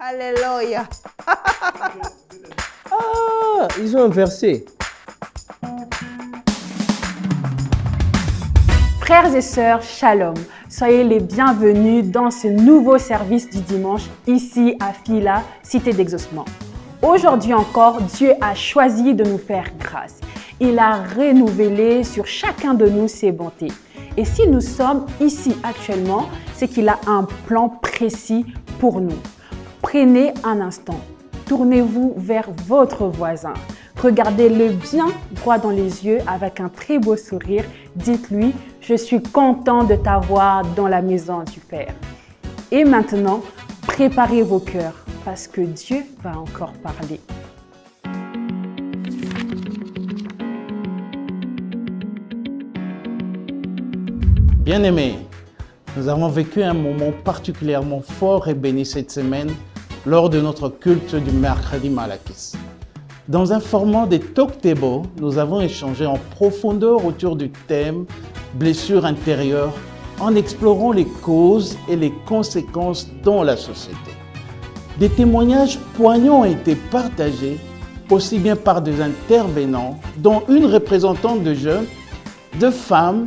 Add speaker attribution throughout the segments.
Speaker 1: Alléluia.
Speaker 2: Ah, ils ont inversé.
Speaker 3: Frères et sœurs, shalom. Soyez les bienvenus dans ce nouveau service du dimanche ici à Fila, Cité d'Exaucement. Aujourd'hui encore, Dieu a choisi de nous faire grâce. Il a renouvelé sur chacun de nous ses bontés. Et si nous sommes ici actuellement, c'est qu'il a un plan précis pour nous. Prenez un instant, tournez-vous vers votre voisin. Regardez-le bien droit dans les yeux avec un très beau sourire. Dites-lui, je suis content de t'avoir dans la maison du Père. Et maintenant, préparez vos cœurs parce que Dieu va encore parler.
Speaker 4: Bien-aimés, nous avons vécu un moment particulièrement fort et béni cette semaine lors de notre culte du mercredi Malakis. Dans un format des Talk Table, nous avons échangé en profondeur autour du thème « Blessures intérieures » en explorant les causes et les conséquences dans la société. Des témoignages poignants ont été partagés, aussi bien par des intervenants, dont une représentante de jeunes, de femmes,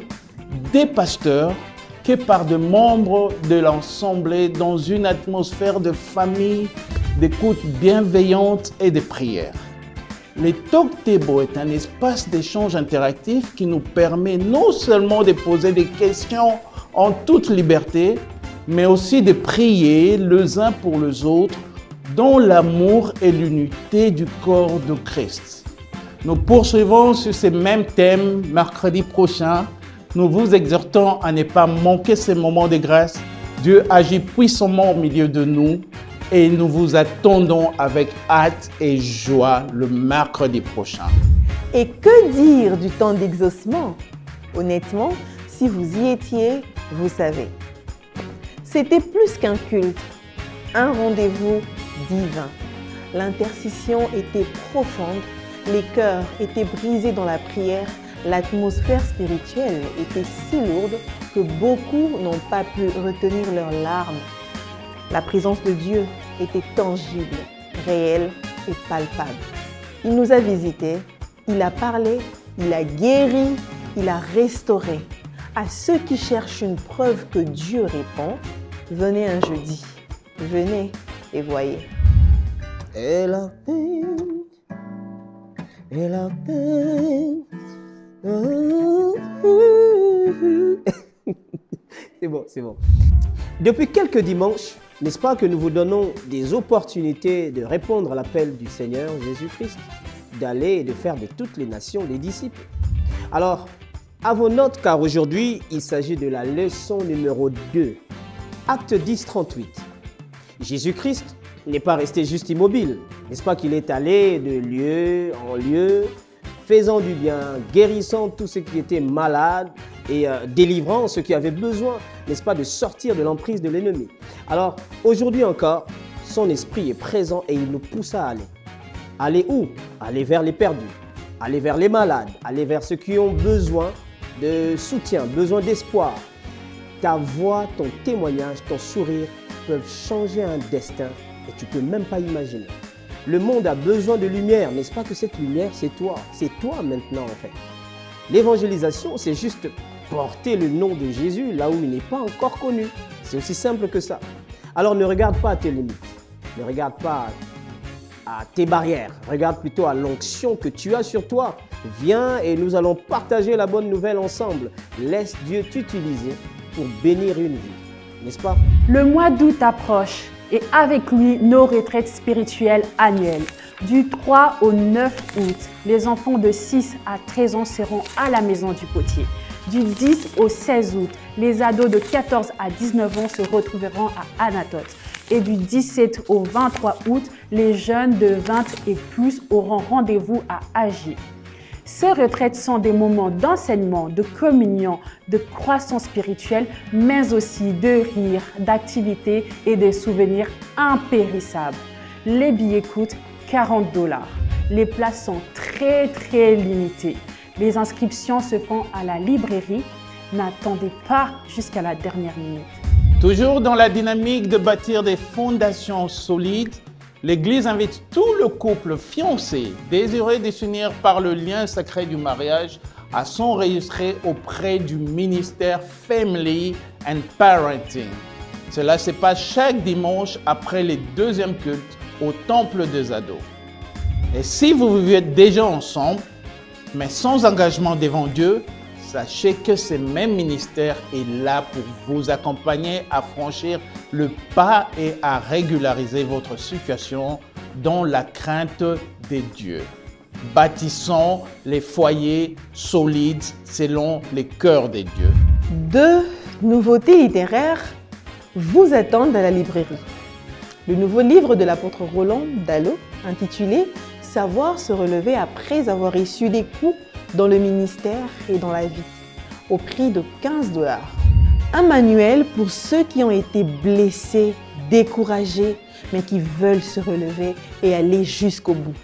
Speaker 4: des pasteurs, que par des membres de l'Assemblée dans une atmosphère de famille, d'écoute bienveillante et de prière. Les Talk Table est un espace d'échange interactif qui nous permet non seulement de poser des questions en toute liberté, mais aussi de prier les uns pour les autres dans l'amour et l'unité du corps de Christ. Nous poursuivons sur ces mêmes thèmes mercredi prochain. Nous vous exhortons à ne pas manquer ces moments de grâce. Dieu agit puissamment au milieu de nous et nous vous attendons avec hâte et joie le mercredi prochain.
Speaker 1: Et que dire du temps d'exaucement? Honnêtement, si vous y étiez, vous savez. C'était plus qu'un culte, un rendez-vous divin. L'intercession était profonde, les cœurs étaient brisés dans la prière, l'atmosphère spirituelle était si lourde que beaucoup n'ont pas pu retenir leurs larmes. La présence de Dieu était tangible, réelle et palpable. Il nous a visités, il a parlé, il a guéri, il a restauré. À ceux qui cherchent une preuve que Dieu répond, venez un jeudi, venez et voyez.
Speaker 2: Et la paix, et la paix. C'est bon, c'est bon. Depuis quelques dimanches, n'est-ce pas que nous vous donnons des opportunités de répondre à l'appel du Seigneur Jésus-Christ, d'aller et de faire de toutes les nations des disciples. Alors, à vos notes, car aujourd'hui, il s'agit de la leçon numéro 2, Acte 10, 38. Jésus-Christ n'est pas resté juste immobile, n'est-ce pas qu'il est allé de lieu en lieu, faisant du bien, guérissant tous ceux qui étaient malades et délivrant ceux qui avaient besoin, n'est-ce pas, de sortir de l'emprise de l'ennemi. Alors, aujourd'hui encore, son esprit est présent et il nous pousse à aller. Aller où? Aller vers les perdus, aller vers les malades, aller vers ceux qui ont besoin de soutien, besoin d'espoir. Ta voix, ton témoignage, ton sourire peuvent changer un destin et tu ne peux même pas imaginer. Le monde a besoin de lumière, n'est-ce pas que cette lumière, c'est toi maintenant en fait. L'évangélisation, c'est juste porter le nom de Jésus là où il n'est pas encore connu. C'est aussi simple que ça. Alors ne regarde pas à tes limites, ne regarde pas à tes barrières, regarde plutôt à l'onction que tu as sur toi. Viens et nous allons partager la bonne nouvelle ensemble. Laisse Dieu t'utiliser pour bénir une vie, n'est-ce pas?
Speaker 3: Le mois d'août approche et avec lui nos retraites spirituelles annuelles. Du 3 au 9 août, les enfants de 6 à 13 ans seront à la maison du potier. Du 10 au 16 août, les ados de 14 à 19 ans se retrouveront à Anatote. Et du 17 au 23 août, les jeunes de 20 et plus auront rendez-vous à Agi. Ces retraites sont des moments d'enseignement, de communion, de croissance spirituelle, mais aussi de rire, d'activités et de souvenirs impérissables. Les billets coûtent 40 $. Les places sont très limitées. Les inscriptions se font à la librairie. N'attendez pas jusqu'à la dernière minute.
Speaker 4: Toujours dans la dynamique de bâtir des fondations solides, l'Église invite tout le couple fiancé désireux de s'unir par le lien sacré du mariage à s'enregistrer auprès du ministère Family and Parenting. Cela se passe chaque dimanche après les deuxièmes cultes au Temple des Ados. Et si vous vivez déjà ensemble, mais sans engagement devant Dieu, sachez que ce même ministère est là pour vous accompagner à franchir le pas et à régulariser votre situation dans la crainte de Dieu. Bâtissons les foyers solides selon les cœurs de Dieu.
Speaker 1: 2 nouveautés littéraires vous attendent à la librairie. Le nouveau livre de l'apôtre Roland Dallot, intitulé « Savoir se relever après avoir reçu des coups dans le ministère et dans la vie », au prix de 15 $. Un manuel pour ceux qui ont été blessés, découragés, mais qui veulent se relever et aller jusqu'au bout.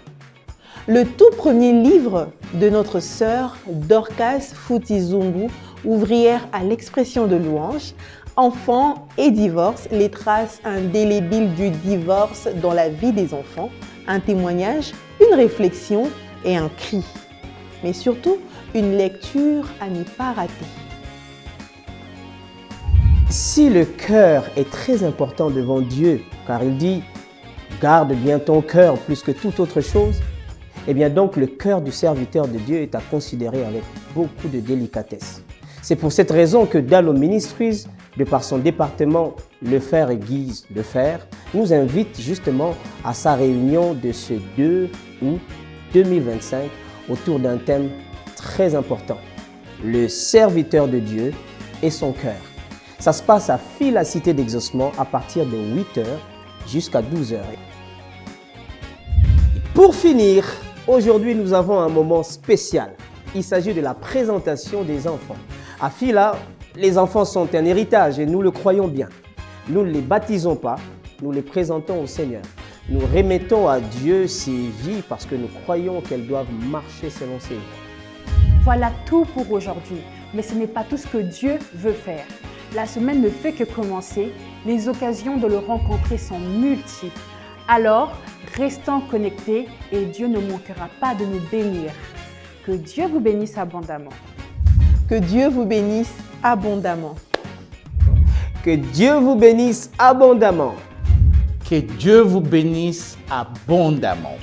Speaker 1: Le tout premier livre de notre sœur Dorcas Futizungu, ouvrière à l'expression de louange, Enfants et divorce, les traces indélébiles du divorce dans la vie des enfants, un témoignage, une réflexion et un cri. Mais surtout, une lecture à n'y pas rater.
Speaker 2: Si le cœur est très important devant Dieu, car il dit « Garde bien ton cœur plus que toute autre chose », eh bien donc le cœur du serviteur de Dieu est à considérer avec beaucoup de délicatesse. C'est pour cette raison que Dallot Ministries, de par son département Le Faire et Guise Le Faire, nous invite justement à sa réunion de ce 2 août 2025 autour d'un thème très important, le serviteur de Dieu et son cœur. Ça se passe à Fila Cité d'Exaucement à partir de 8 h jusqu'à 12 h. Pour finir, aujourd'hui nous avons un moment spécial. Il s'agit de la présentation des enfants. À Fila, les enfants sont un héritage et nous le croyons bien. Nous ne les baptisons pas, nous les présentons au Seigneur. Nous remettons à Dieu ces vies parce que nous croyons qu'elles doivent marcher selon ses voies.
Speaker 3: Voilà tout pour aujourd'hui, mais ce n'est pas tout ce que Dieu veut faire. La semaine ne fait que commencer, les occasions de le rencontrer sont multiples. Alors, restons connectés et Dieu ne manquera pas de nous bénir. Que Dieu vous bénisse abondamment.
Speaker 1: Que Dieu vous bénisse abondamment.
Speaker 2: Que Dieu vous bénisse abondamment.
Speaker 4: Que Dieu vous bénisse abondamment.